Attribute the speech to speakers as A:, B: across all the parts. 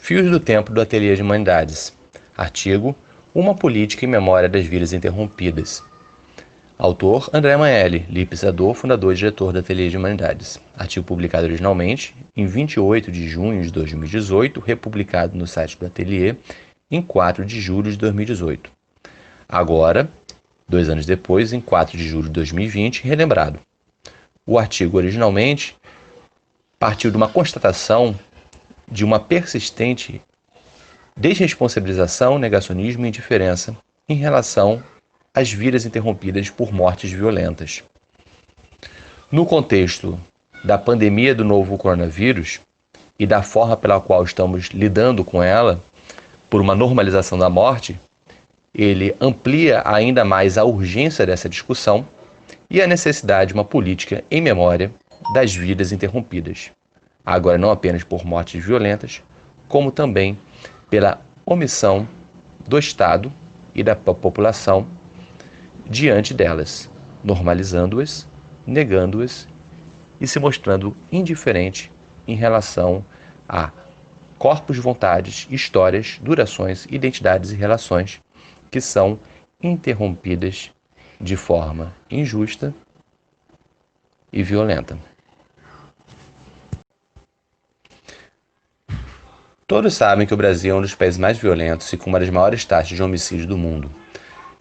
A: Fios do Tempo do Ateliê de Humanidades. Artigo: Uma política em memória das vidas interrompidas. Autor: André Maielli, pesquisador, fundador e diretor do Ateliê de Humanidades. Artigo publicado originalmente em 28 de junho de 2018, republicado no site do Ateliê em 4 de julho de 2018. Agora, 2 anos depois, em 4 de julho de 2020, relembrado. O artigo originalmente partiu de uma constatação de uma persistente desresponsabilização, negacionismo e indiferença em relação às vidas interrompidas por mortes violentas. No contexto da pandemia do novo coronavírus e da forma pela qual estamos lidando com ela, por uma normalização da morte, ele amplia ainda mais a urgência dessa discussão e a necessidade de uma política em memória das vidas interrompidas. Agora não apenas por mortes violentas, como também pela omissão do Estado e da população diante delas, normalizando-as, negando-as e se mostrando indiferente em relação a corpos, vontades, histórias, durações, identidades e relações que são interrompidas de forma injusta e violenta. Todos sabem que o Brasil é um dos países mais violentos e com uma das maiores taxas de homicídio do mundo.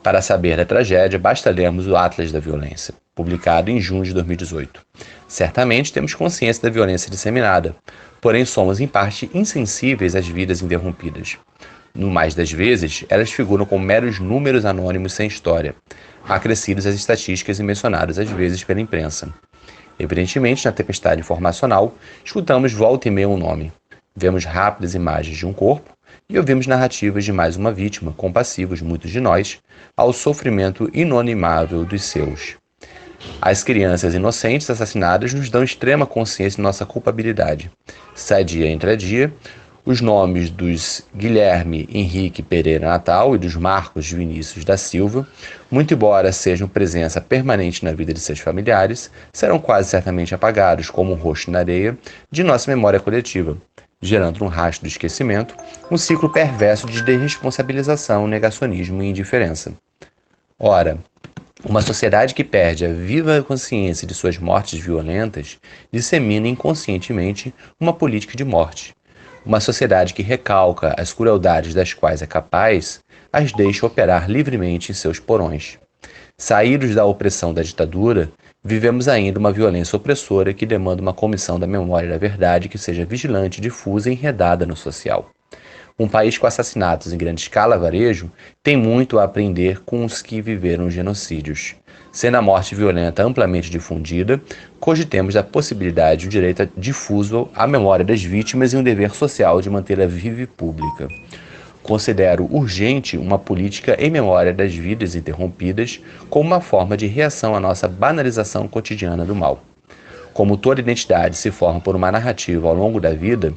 A: Para saber da tragédia, basta lermos o Atlas da Violência, publicado em junho de 2018. Certamente temos consciência da violência disseminada, porém somos em parte insensíveis às vidas interrompidas. No mais das vezes, elas figuram como meros números anônimos sem história, acrescidos às estatísticas e mencionados às vezes pela imprensa. Evidentemente, na tempestade informacional, escutamos volta e meia um nome. Vemos rápidas imagens de um corpo e ouvimos narrativas de mais uma vítima, compassivos, muitos de nós, ao sofrimento inonimável dos seus. As crianças inocentes assassinadas nos dão extrema consciência de nossa culpabilidade. Sai dia entre dia, os nomes dos Guilherme Henrique Pereira Natal e dos Marcos Vinícius da Silva, muito embora sejam presença permanente na vida de seus familiares, serão quase certamente apagados como um rosto na areia de nossa memória coletiva, gerando um rastro de esquecimento, um ciclo perverso de desresponsabilização, negacionismo e indiferença. Ora, uma sociedade que perde a viva consciência de suas mortes violentas dissemina inconscientemente uma política de morte. Uma sociedade que recalca as crueldades das quais é capaz, as deixa operar livremente em seus porões. Saídos da opressão da ditadura, vivemos ainda uma violência opressora que demanda uma comissão da memória e da verdade que seja vigilante, difusa e enredada no social. Um país com assassinatos em grande escala varejo tem muito a aprender com os que viveram genocídios. Sendo a morte violenta amplamente difundida, cogitemos da possibilidade de um direito difuso à memória das vítimas e um dever social de mantê-la viva e pública. Considero urgente uma política em memória das vidas interrompidas como uma forma de reação à nossa banalização cotidiana do mal. Como toda identidade se forma por uma narrativa ao longo da vida,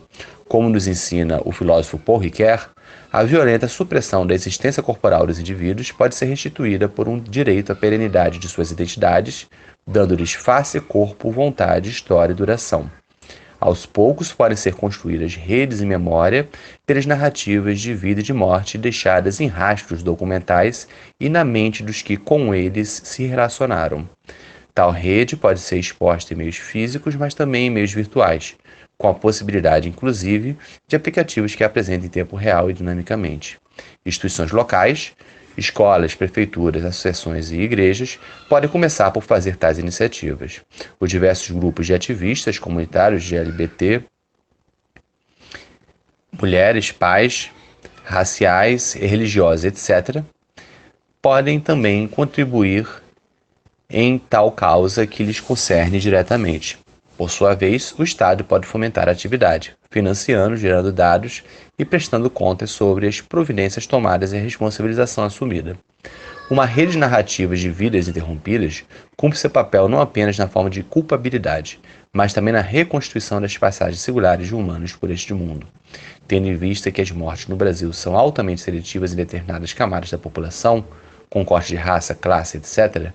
A: como nos ensina o filósofo Paul Ricoeur, a violenta supressão da existência corporal dos indivíduos pode ser restituída por um direito à perenidade de suas identidades, dando-lhes face, corpo, vontade, história e duração. Aos poucos podem ser construídas redes em memória pelas narrativas de vida e de morte deixadas em rastros documentais e na mente dos que com eles se relacionaram. Tal rede pode ser exposta em meios físicos, mas também em meios virtuais, com a possibilidade, inclusive, de aplicativos que a apresentem em tempo real e dinamicamente. Instituições locais, escolas, prefeituras, associações e igrejas podem começar por fazer tais iniciativas. Os diversos grupos de ativistas comunitários de LGBT, mulheres, pais, raciais, religiosos, etc., podem também contribuir em tal causa que lhes concerne diretamente. Por sua vez, o Estado pode fomentar a atividade, financiando, gerando dados e prestando contas sobre as providências tomadas e a responsabilização assumida. Uma rede de narrativas de vidas interrompidas cumpre seu papel não apenas na forma de culpabilidade, mas também na reconstituição das passagens singulares de humanos por este mundo. Tendo em vista que as mortes no Brasil são altamente seletivas em determinadas camadas da população, com corte de raça, classe, etc.,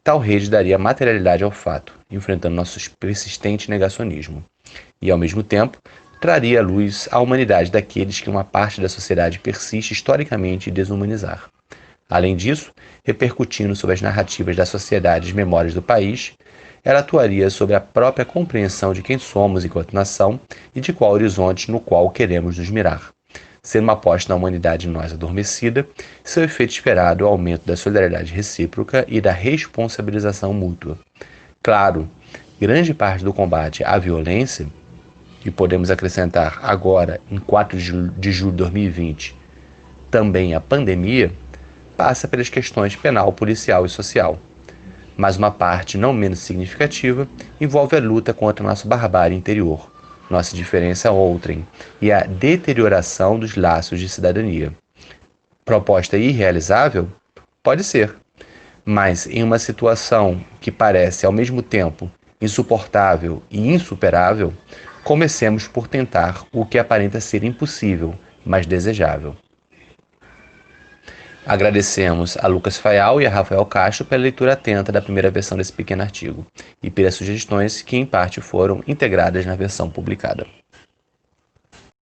A: tal rede daria materialidade ao fato, enfrentando nosso persistente negacionismo. E, ao mesmo tempo, traria à luz a humanidade daqueles que uma parte da sociedade persiste historicamente em desumanizar. Além disso, repercutindo sobre as narrativas da sociedade e as memórias do país, ela atuaria sobre a própria compreensão de quem somos enquanto nação e de qual horizonte no qual queremos nos mirar. Sendo uma aposta na humanidade em nós adormecida, seu efeito esperado é o aumento da solidariedade recíproca e da responsabilização mútua. Claro, grande parte do combate à violência, e podemos acrescentar agora, em 4 de julho de 2020, também a pandemia, passa pelas questões penal, policial e social. Mas uma parte não menos significativa envolve a luta contra a nossa barbárie interior, nossa diferença outrem e a deterioração dos laços de cidadania. Proposta irrealizável? Pode ser, mas em uma situação que parece ao mesmo tempo insuportável e insuperável, comecemos por tentar o que aparenta ser impossível, mas desejável. Agradecemos a Lucas Fayal e a Rafael Castro pela leitura atenta da primeira versão desse pequeno artigo e pelas sugestões que, em parte, foram integradas na versão publicada.